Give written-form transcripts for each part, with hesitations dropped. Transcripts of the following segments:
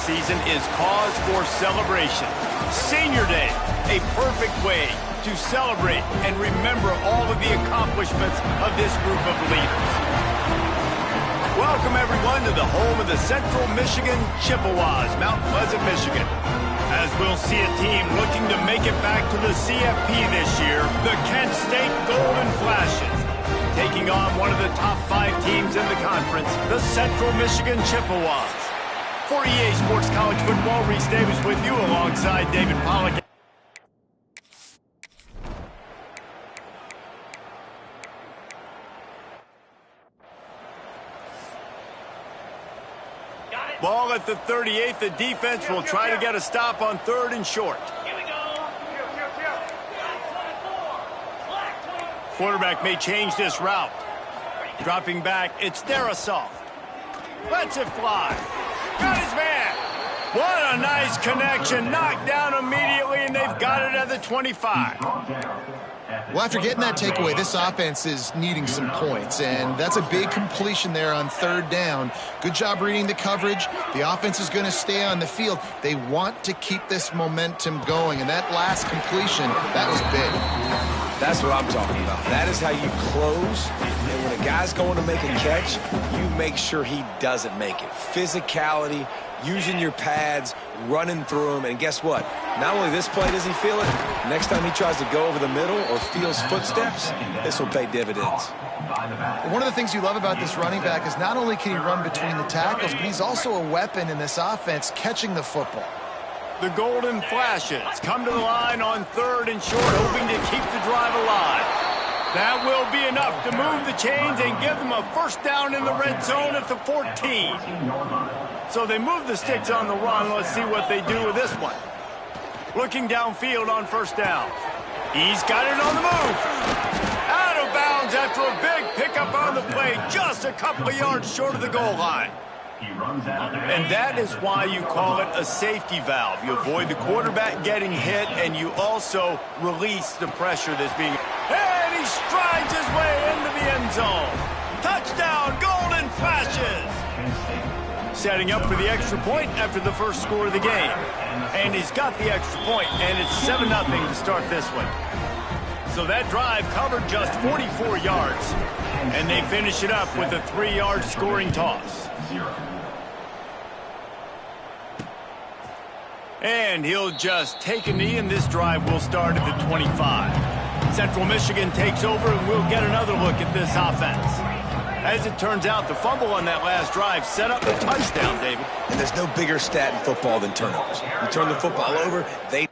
season is cause for celebration. Senior Day, a perfect way to celebrate and remember all of the accomplishments of this group of leaders. Welcome, everyone, to the home of the Central Michigan Chippewas, Mount Pleasant, Michigan. As we'll see a team looking to make it back to the CFP this year, the Kent State Golden Flashes, taking on one of the top 5 teams in the conference, the Central Michigan Chippewas. For EA Sports College Football, Reese Davis with you alongside David Pollack. Ball at the 38. The defense will try to get a stop on 3rd and short. Quarterback may change this route. Dropping back, it's Darrisaw. Lets it fly. Got his man. What a nice connection. Knocked down immediately, and they've got it at the 25. Well, after getting that takeaway, this offense is needing some points, and that's a big completion there on 3rd down. Good job reading the coverage. The offense is going to stay on the field. They want to keep this momentum going, and that last completion, that was big. That's what I'm talking about. That is how you close, and when a guy's going to make a catch, you make sure he doesn't make it. Physicality, using your pads, running through them, and guess what? Not only this play does he feel it, next time he tries to go over the middle or feels footsteps, this will pay dividends. One of the things you love about this running back is not only can he run between the tackles, but he's also a weapon in this offense catching the football. The Golden Flashes come to the line on 3rd and short, hoping to keep the drive alive. That will be enough to move the chains and give them a first down in the red zone at the 14. So they move the sticks on the run. Let's see what they do with this one. Looking downfield on 1st down. He's got it on the move. Out of bounds after a big pickup on the play, just a couple of yards short of the goal line. And that is why you call it a safety valve. You avoid the quarterback getting hit, and you also release the pressure that's being... And he strides his way into the end zone. Touchdown, Golden Flashes! Setting up for the extra point after the first score of the game. And he's got the extra point, and it's 7-0 to start this one. So that drive covered just 44 yards, and they finish it up with a 3-yard scoring toss. And he'll just take a knee, and this drive will start at the 25. Central Michigan takes over, and we'll get another look at this offense. As it turns out, the fumble on that last drive set up the touchdown, David. And there's no bigger stat in football than turnovers. You turn the football over, they...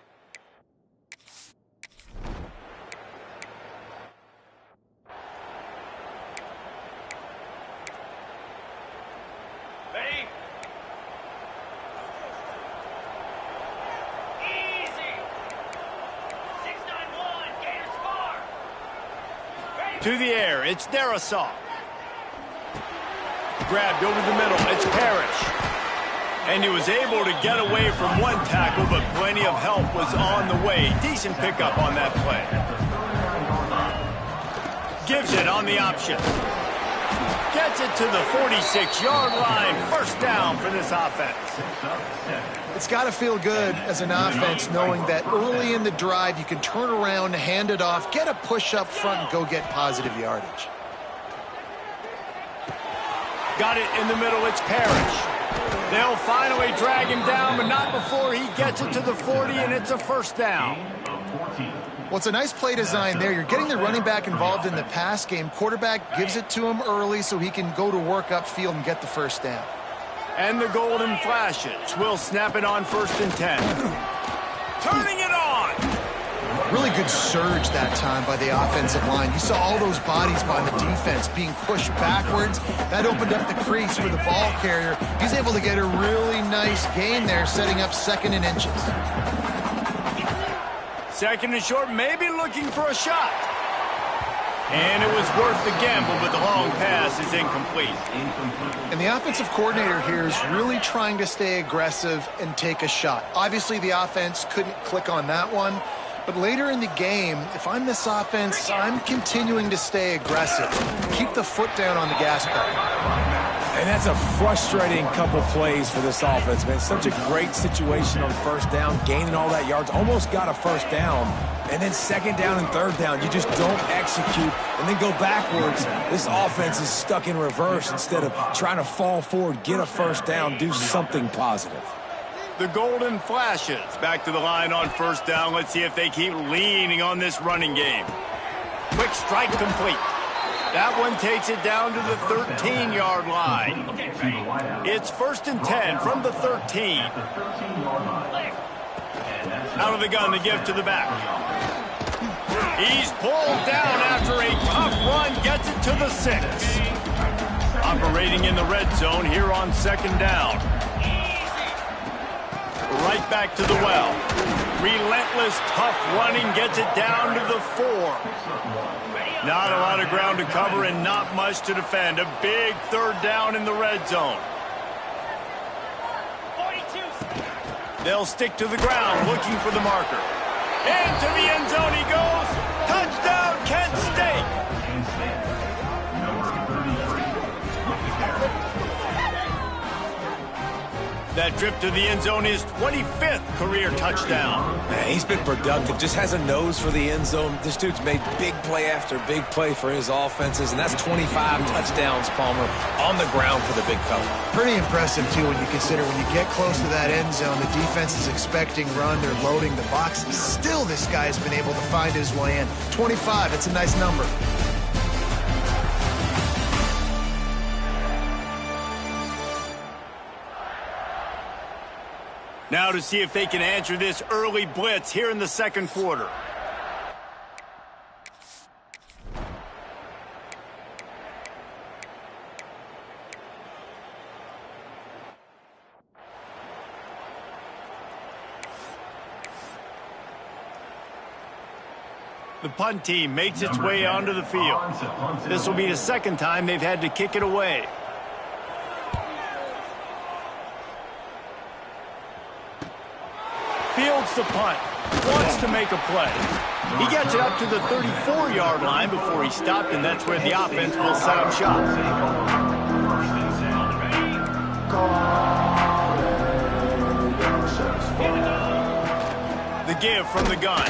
Ready? Easy. 6-9-1, Gators far. To the air, it's Darrisaw. Grabbed over the middle, it's Parrish. And he was able to get away from one tackle, but plenty of help was on the way. Decent pickup on that play. Gives it on the option. Gets it to the 46-yard line. First down for this offense. It's got to feel good as an offense knowing that early in the drive you can turn around, hand it off, get a push up front, and go get positive yardage. Got it in the middle, it's Parrish. They'll finally drag him down, but not before he gets it to the 40, and it's a first down. Well, it's a nice play design there. You're getting the running back involved in the pass game. Quarterback gives it to him early so he can go to work upfield and get the first down. And the Golden Flashes will snap it on 1st and 10. Turning it on. Really good surge that time by the offensive line. You saw all those bodies by the defense being pushed backwards. That opened up the crease for the ball carrier. He's able to get a really nice gain there, setting up 2nd and inches. 2nd and short, maybe looking for a shot. And it was worth the gamble, but the long pass is incomplete. And the offensive coordinator here is really trying to stay aggressive and take a shot. Obviously, the offense couldn't click on that one. But later in the game, if I'm this offense, I'm continuing to stay aggressive. Keep the foot down on the gas pedal. And that's a frustrating couple plays for this offense, man. Such a great situation on first down, gaining all that yards, almost got a first down. And then second down and third down, you just don't execute and then go backwards. This offense is stuck in reverse instead of trying to fall forward, get a first down, do something positive. The Golden Flashes back to the line on first down. Let's see if they keep leaning on this running game. Quick strike complete. That one takes it down to the 13-yard line. It's 1st and 10 from the 13. Out of the gun, the give to the back. He's pulled down after a tough run, gets it to the 6. Operating in the red zone here on second down. Right back to the well. Relentless, tough running, gets it down to the 4. Not a lot of ground to cover and not much to defend. A big third down in the red zone. They'll stick to the ground looking for the marker. Into the end zone he goes. Touchdown, Kent State. That trip to the end zone is 25th career touchdown. Man, he's been productive, just has a nose for the end zone. This dude's made big play after big play for his offenses, and that's 25 touchdowns, Palmer, on the ground for the big fella. Pretty impressive, too, when you consider when you get close to that end zone, the defense is expecting run, they're loading the box. Still, this guy's been able to find his way in. 25, it's a nice number. Now to see if they can answer this early blitz here in the second quarter. The punt team makes its way onto the field. This will be the second time they've had to kick it away. Fields the punt, wants to make a play. He gets it up to the 34-yard line before he stopped, and that's where the offense will set up shop. The give from the gun.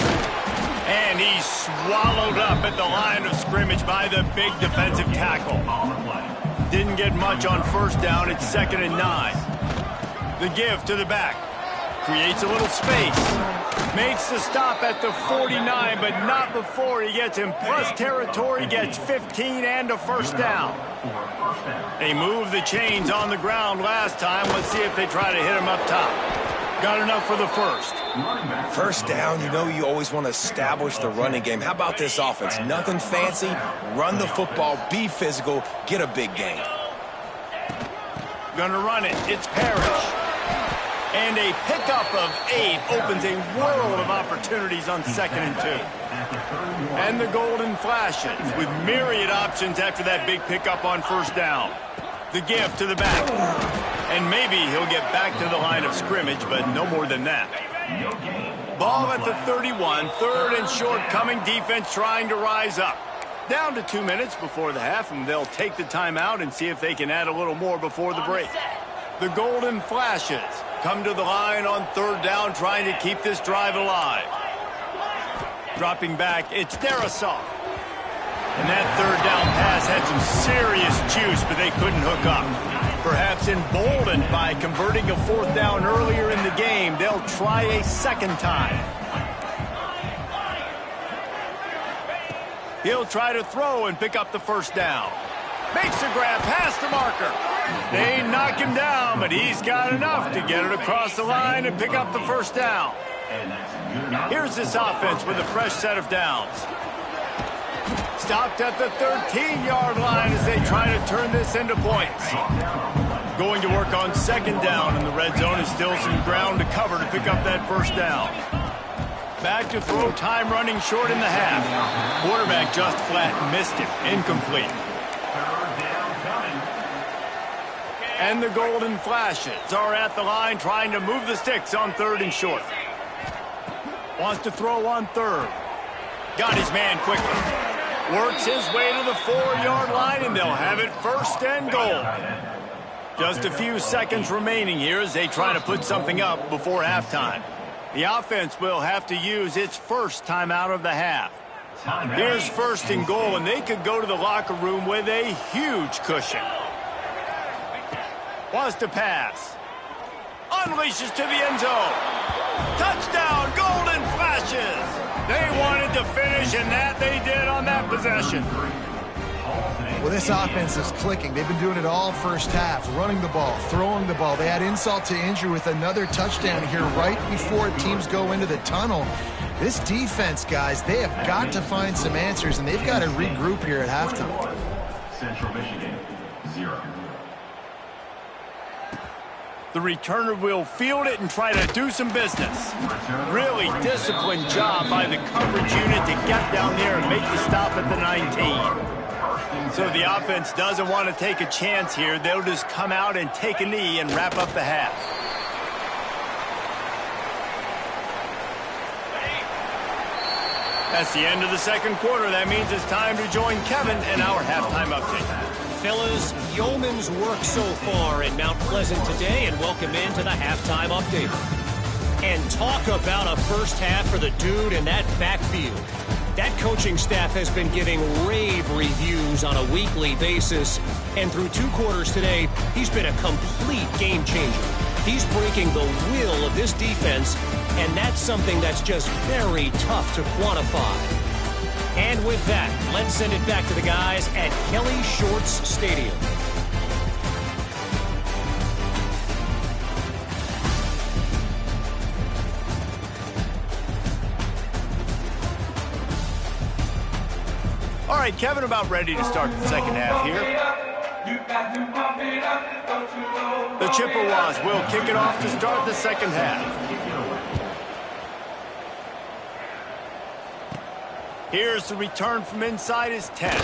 And he's swallowed up at the line of scrimmage by the big defensive tackle. Didn't get much on first down. It's 2nd and 9. The give to the back. Creates a little space. Makes the stop at the 49, but not before he gets in plus territory, gets 15 and a first down. They moved the chains on the ground last time. Let's see if they try to hit him up top. Got enough for the first. First down, you know you always want to establish the running game. How about this offense? Nothing fancy. Run the football, be physical, get a big gain. Gonna run it. It's Parrish. And a pickup of 8 opens a world of opportunities on 2nd and 2. And the Golden Flashes with myriad options after that big pickup on first down. The give to the back. And maybe he'll get back to the line of scrimmage, but no more than that. Ball at the 31, 3rd and short, coming defense trying to rise up. Down to 2 minutes before the half, and they'll take the timeout and see if they can add a little more before the break. The Golden Flashes come to the line on 3rd down, trying to keep this drive alive. Dropping back, it's Darrisaw. And that 3rd down pass had some serious juice, but they couldn't hook up. Perhaps emboldened by converting a 4th down earlier in the game, they'll try a second time. He'll try to throw and pick up the first down. Makes a grab past the marker. They knock him down, but he's got enough to get it across the line and pick up the first down. Here's this offense with a fresh set of downs. Stopped at the 13-yard line as they try to turn this into points. Going to work on 2nd down in the red zone, and still some ground to cover to pick up that first down. Back to throw, time running short in the half. Quarterback just flat missed it, incomplete. And the Golden Flashes are at the line trying to move the sticks on 3rd and short. Wants to throw on 3rd. Got his man quickly. Works his way to the 4-yard line, and they'll have it 1st and goal. Just a few seconds remaining here as they try to put something up before halftime. The offense will have to use its first timeout of the half. Here's first and goal, and they could go to the locker room with a huge cushion. Wants to pass. Unleashes to the end zone. Touchdown, Golden Flashes. They wanted to finish, and that they did on that possession. Well, this offense is clicking. They've been doing it all first half, running the ball, throwing the ball. They had insult to injury with another touchdown here right before teams go into the tunnel. This defense, guys, they have got to find some answers, and they've got to regroup here at halftime. Central Michigan, 0. The returner will field it and try to do some business. Really disciplined job by the coverage unit to get down there and make the stop at the 19. So the offense doesn't want to take a chance here. They'll just come out and take a knee and wrap up the half. That's the end of the second quarter. That means it's time to join Kevin in our halftime update. Fellas, yeoman's work so far in Mount Pleasant today, and welcome into the halftime update. And talk about a first half for the dude in that backfield. That coaching staff has been giving rave reviews on a weekly basis, and through 2 quarters today, he's been a complete game changer. He's breaking the will of this defense, and that's something that's just very tough to quantify. And with that, let's send it back to the guys at Kelly Shorts Stadium. All right, Kevin, about ready to start the second half here. The Chippewas will kick it off to start the second half. Here's the return from inside his 10.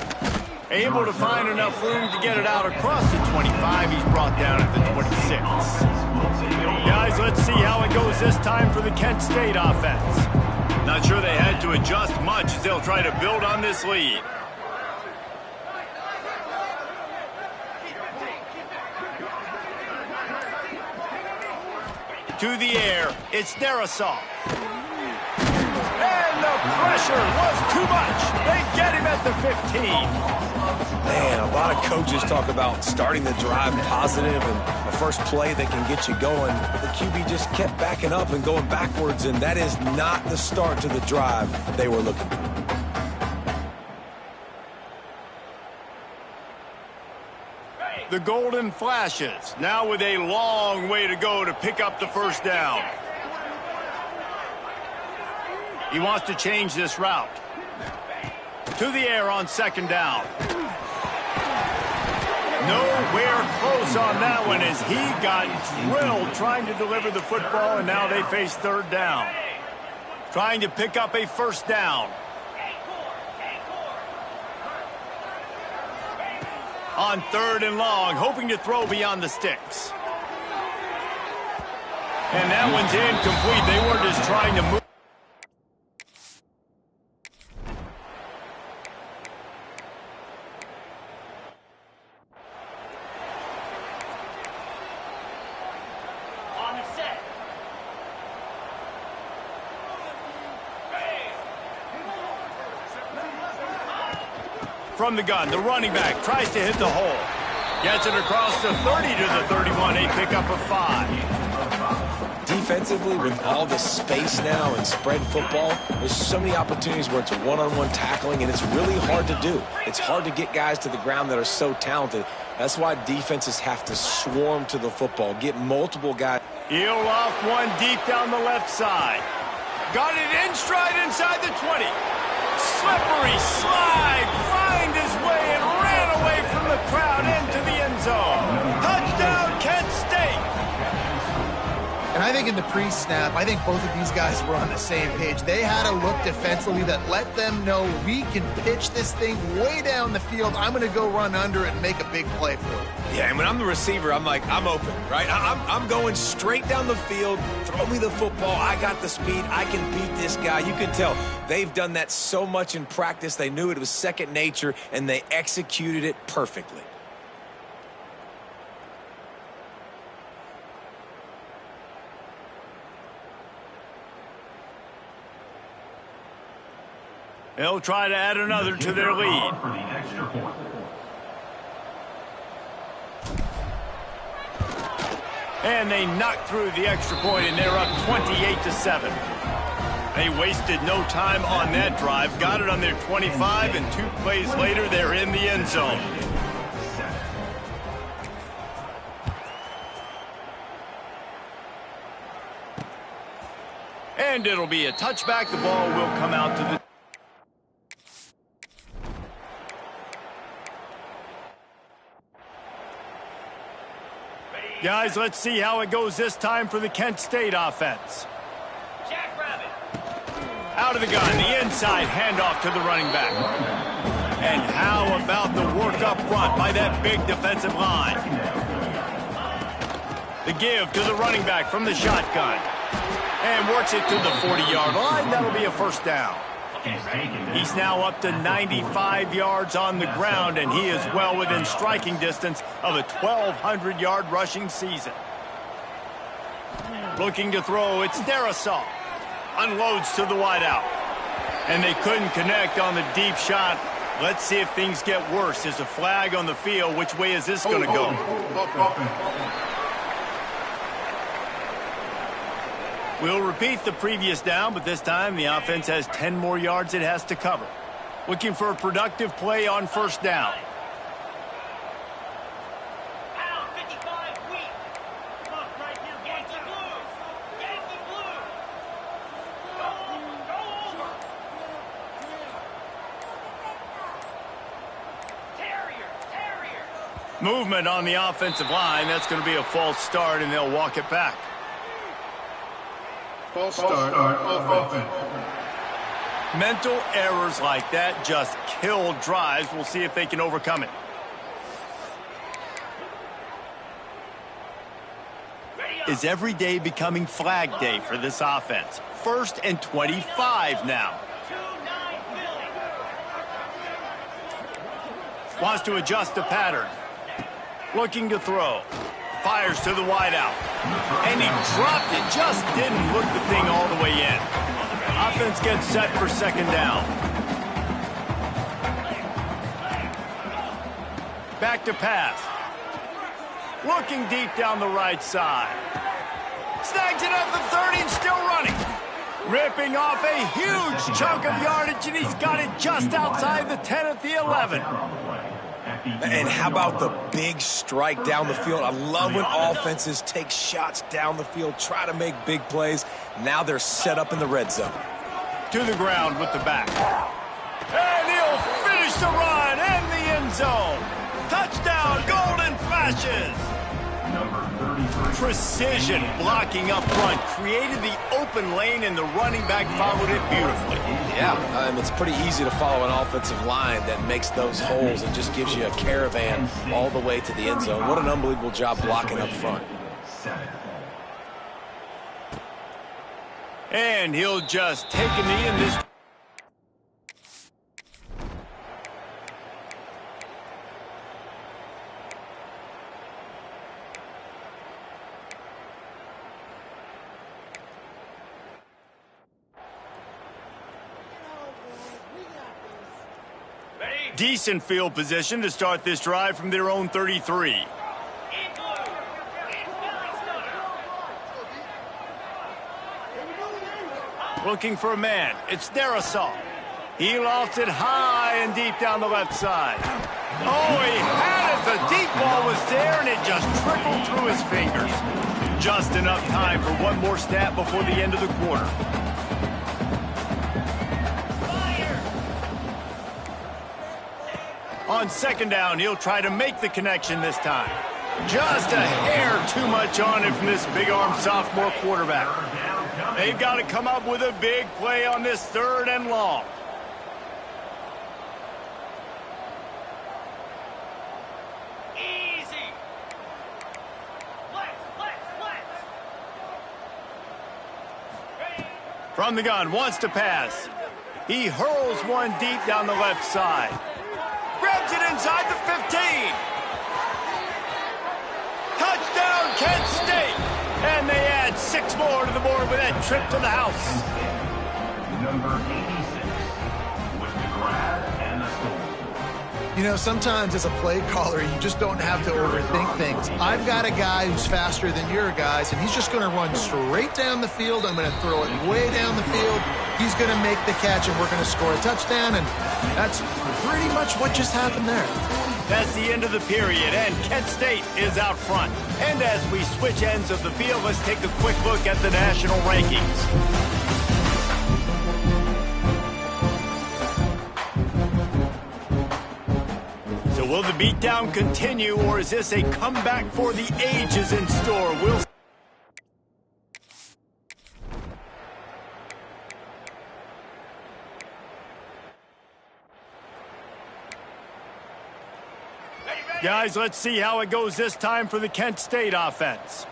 Able to find enough room to get it out across the 25. He's brought down at the 26. Guys, let's see how it goes this time for the Kent State offense. Not sure they had to adjust much as they'll try to build on this lead. To the air, it's Darasaw. And the pressure was too much. They get him at the 15. Man, a lot of coaches talk about starting the drive positive and the first play that can get you going. But the QB just kept backing up and going backwards, and that is not the start to the drive they were looking for. The Golden Flashes, now with a long way to go to pick up the first down. He wants to change this route. To the air on second down. Nowhere close on that one as he got drilled trying to deliver the football, and now they face third down. Trying to pick up a first down. On third and long, hoping to throw beyond the sticks. And that one's incomplete. They were just trying to move. On the set. From the gun, the running back tries to hit the hole. Gets it across the 30 to the 31, a pickup of 5. Defensively, with all the space now and spread football, there's so many opportunities where it's one-on-one tackling, and it's really hard to do. It's hard to get guys to the ground that are so talented. That's why defenses have to swarm to the football, get multiple guys. He'll off one deep down the left side. Got it in stride inside the 20. Slippery slide, find his way and ran away from the crowd into the end zone. Touchdown, Kent State. And I think in the pre-snap, I think both of these guys were on the same page. They had a look defensively that let them know we can pitch this thing way down the field. I'm going to go run under it and make a big play for it. Yeah, and when I'm the receiver, I'm like, I'm open, right? I'm going straight down the field. Throw me the football. I got the speed. I can beat this guy. You can tell they've done that so much in practice. They knew it was second nature, and they executed it perfectly. They'll try to add another to their lead. For the extra point. And they knocked through the extra point, and they're up 28-7. They wasted no time on that drive. Got it on their 25, and 2 plays later, they're in the end zone. And it'll be a touchback. The ball will come out to the... Guys, let's see how it goes this time for the Kent State offense. Out of the gun, the inside handoff to the running back. And how about the work up front by that big defensive line? The give to the running back from the shotgun. And works it to the 40-yard line. That'll be a first down. He's now up to 95 yards on the ground, and he is well within striking distance of a 1,200-yard rushing season. Looking to throw, it's Darisaw. Unloads to the wideout. And they couldn't connect on the deep shot. Let's see if things get worse. There's a flag on the field. Which way is this going to go? We'll repeat the previous down, but this time the offense has 10 more yards it has to cover. Looking for a productive play on first down. Movement on the offensive line. That's going to be a false start, and they'll walk it back. False start offense. Mental errors like that just kill drives. We'll see if they can overcome it. Is every day becoming flag day for this offense? 1st and 25 now. Wants to adjust the pattern. Looking to throw. Fires to the wideout. And he dropped it. Just didn't look the thing all the way in. Offense gets set for second down. Back to pass. Looking deep down the right side. Snags it at the 30 and still running. Ripping off a huge chunk of yardage, and he's got it just outside the 10 at the 11. And how about the big strike down the field? I love when offenses take shots down the field, try to make big plays. Now they're set up in the red zone. To the ground with the back. And he'll finish the run in the end zone. Touchdown, Golden Flashes. Number 33. Precision blocking up front. Created the open lane, and the running back followed it beautifully. Yeah, it's pretty easy to follow an offensive line that makes those holes and just gives you a caravan all the way to the end zone. What an unbelievable job blocking up front. And he'll just take a knee in this. Decent field position to start this drive from their own 33. Looking for a man. It's Darisaw. He lofts it high and deep down the left side. Oh, he had it. The deep ball was there, and it just trickled through his fingers. Just enough time for one more snap before the end of the quarter. On second down, he'll try to make the connection this time. Just a hair too much on it from this big-armed sophomore quarterback. They've got to come up with a big play on this 3rd and long. Easy. From the gun, wants to pass. He hurls one deep down the left side. Grabs it inside the 15. Touchdown, Kent State. And they add 6 more to the board with that trip to the house. Number 86, You know, sometimes as a play caller, you just don't have to overthink things. I've got a guy who's faster than your guys, and he's just going to run straight down the field. I'm going to throw it way down the field. He's going to make the catch, and we're going to score a touchdown, and that's pretty much what just happened there. That's the end of the period, and Kent State is out front. And as we switch ends of the field, let's take a quick look at the national rankings. So will the beatdown continue, or is this a comeback for the ages in store? We'll Guys, let's see how it goes this time for the Kent State offense.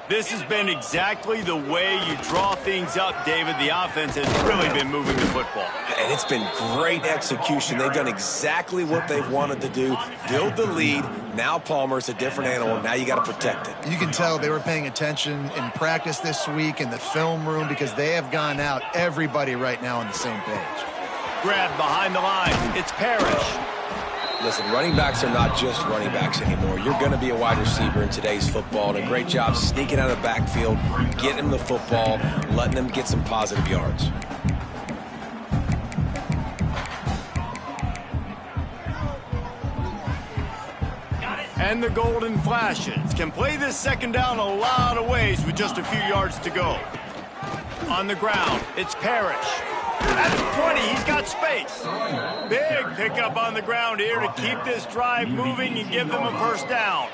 This has been exactly the way you draw things up, David. The offense has really been moving the football. And it's been great execution. They've done exactly what they've wanted to do. Build the lead. Now Palmer's a different animal. Now you got to protect it. You can tell they were paying attention in practice this week in the film room because they have gone out everybody right now on the same page. Grab behind the line. It's Parrish. Listen, running backs are not just running backs anymore. You're going to be a wide receiver in today's football, and a great job sneaking out of the backfield, getting them the football, letting them get some positive yards. And the Golden Flashes can play this second down a lot of ways with just a few yards to go. On the ground, it's Parrish. At the 20, he's got space. Big pickup on the ground here to keep this drive moving and give them a first down.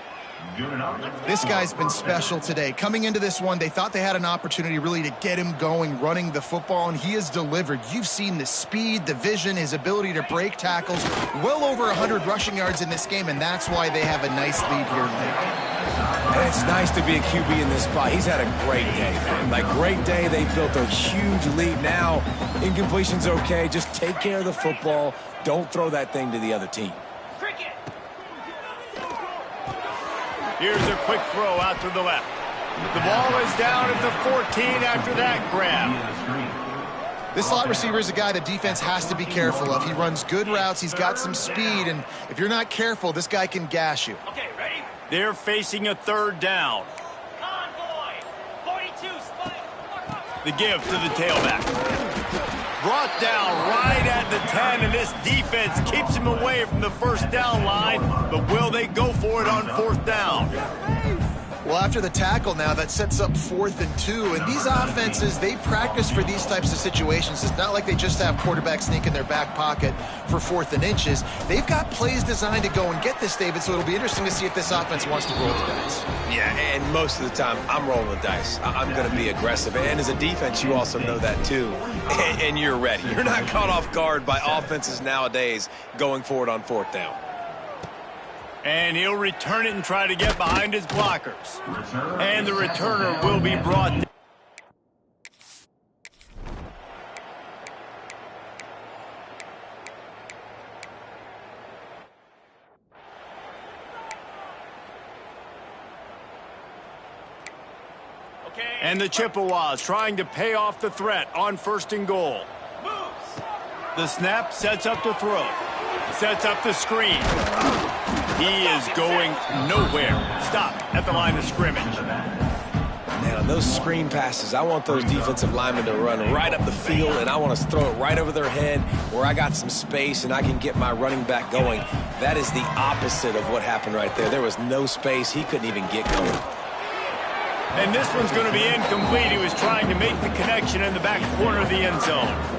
This guy's been special today. Coming into this one, they thought they had an opportunity really to get him going, running the football, and he has delivered. You've seen the speed, the vision, his ability to break tackles. Well over 100 rushing yards in this game, and that's why they have a nice lead here late. And it's nice to be a QB in this spot. He's had a great day, man. Like, great day. They built a huge lead. Now, incompletion's okay. Just take care of the football. Don't throw that thing to the other team. Here's a quick throw out to the left. The ball is down at the 14 after that grab. This slot receiver is a guy the defense has to be careful of. He runs good routes. He's got some speed, and if you're not careful, this guy can gash you. Okay, ready? They're facing a third down. Convoy, 42, spike. The give to the tailback. Brought down right at the 10, and this defense keeps him away from the first down line, but will they go for it on fourth down? Well, after the tackle now, that sets up 4th and 2. And these offenses, they practice for these types of situations. It's not like they just have quarterbacks sneak in their back pocket for 4th and inches. They've got plays designed to go and get this, David, so it'll be interesting to see if this offense wants to roll the dice. Yeah, and most of the time, I'm rolling the dice. I'm going to be aggressive. And as a defense, you also know that too. And you're ready. You're not caught off guard by offenses nowadays going forward on 4th down. And he'll return it and try to get behind his blockers. And the returner will be brought down. And the Chippewas trying to pay off the threat on 1st and goal. The snap sets up the throw. Sets up the screen. He is going nowhere. Stop at the line of scrimmage. Man, on those screen passes, I want those defensive linemen to run right up the field, and I want to throw it right over their head where I got some space and I can get my running back going. That is the opposite of what happened right there. There was no space. He couldn't even get going. And this one's going to be incomplete. He was trying to make the connection in the back corner of the end zone.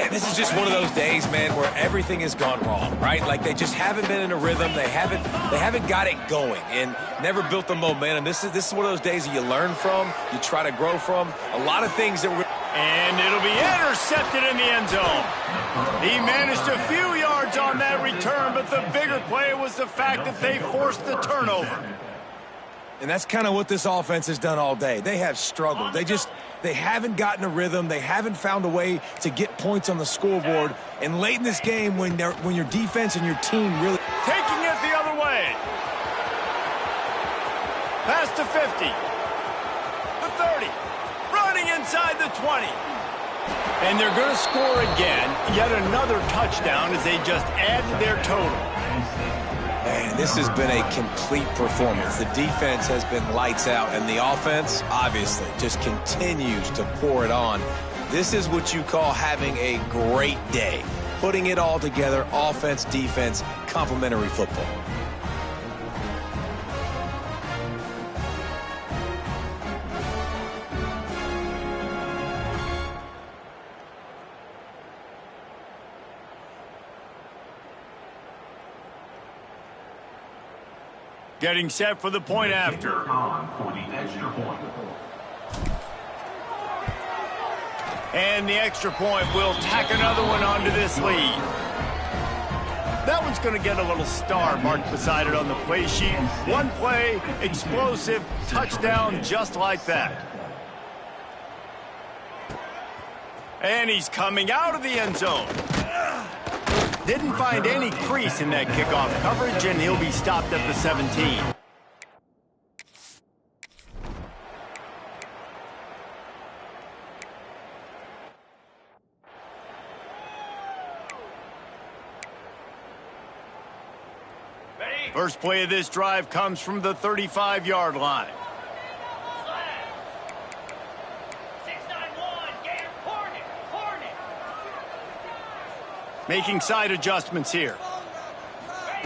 And this is just one of those days, man, where everything has gone wrong, right? Like they just haven't been in a rhythm. They haven't got it going and never built the momentum. This is one of those days that you learn from, you try to grow from. A lot of things that were... And it'll be intercepted in the end zone. He managed a few yards on that return, but the bigger play was the fact that they forced the turnover. And that's kind of what this offense has done all day. They have struggled. They haven't gotten a rhythm. They haven't found a way to get points on the scoreboard. And late in this game, when your defense and your team really... Taking it the other way. Past the 50. The 30. Running inside the 20. And they're going to score again, yet another touchdown as they just add to their total. Man, this has been a complete performance. The defense has been lights out, and the offense, obviously, just continues to pour it on. This is what you call having a great day. Putting it all together, offense, defense, complementary football. Getting set for the point after. On for the extra point. And the extra point will tack another one onto this lead. That one's going to get a little star marked beside it on the play sheet. One play, explosive, touchdown just like that. And he's coming out of the end zone. Didn't find any crease in that kickoff coverage, and he'll be stopped at the 17. First play of this drive comes from the 35-yard line. Making side adjustments here.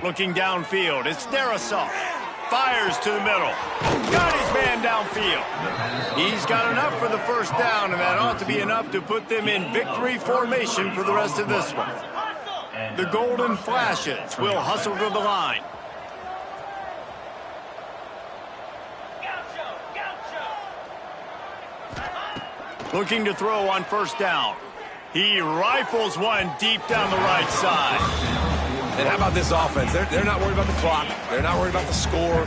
Looking downfield. It's Darisaw. Fires to the middle. Got his man downfield. He's got enough for the first down, and that ought to be enough to put them in victory formation for the rest of this one. The Golden Flashes will hustle to the line. Looking to throw on first down. He rifles one deep down the right side. And how about this offense? They're not worried about the clock. They're not worried about the score.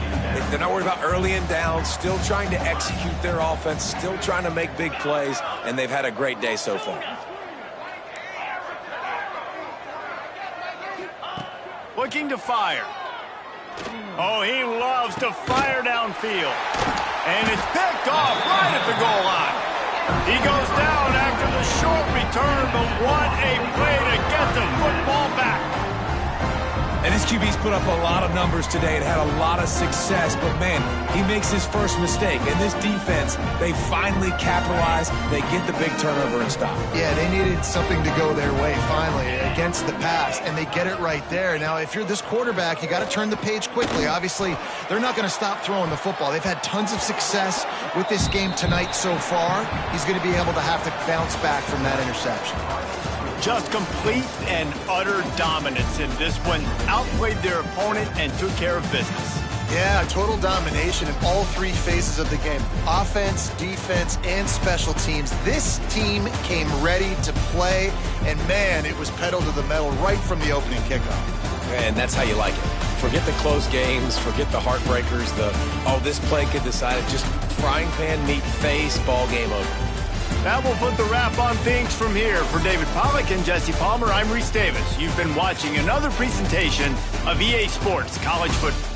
They're not worried about early and down. Still trying to execute their offense. Still trying to make big plays. And they've had a great day so far. Looking to fire. Oh, he loves to fire downfield. And it's picked off right at the goal line. He goes down after the short return, but what a play to get the football back. And his QB's put up a lot of numbers today and had a lot of success, but man, he makes his first mistake. And this defense, they finally capitalize. They get the big turnover and stop. Yeah, they needed something to go their way finally against the pass, and they get it right there. Now, if you're this quarterback, you got to turn the page quickly. Obviously, they're not going to stop throwing the football. They've had tons of success with this game tonight so far. He's going to be able to have to bounce back from that interception. Just complete and utter dominance in this one. Outplayed their opponent and took care of business. Yeah, total domination in all three phases of the game. Offense, defense, and special teams. This team came ready to play, and man, it was pedal to the metal right from the opening kickoff. And that's how you like it. Forget the close games, forget the heartbreakers, this play could decide it. Just frying pan meet face, ball game over. That will put the wrap on things from here. For David Pollack and Jesse Palmer, I'm Reese Davis. You've been watching another presentation of EA Sports College Football.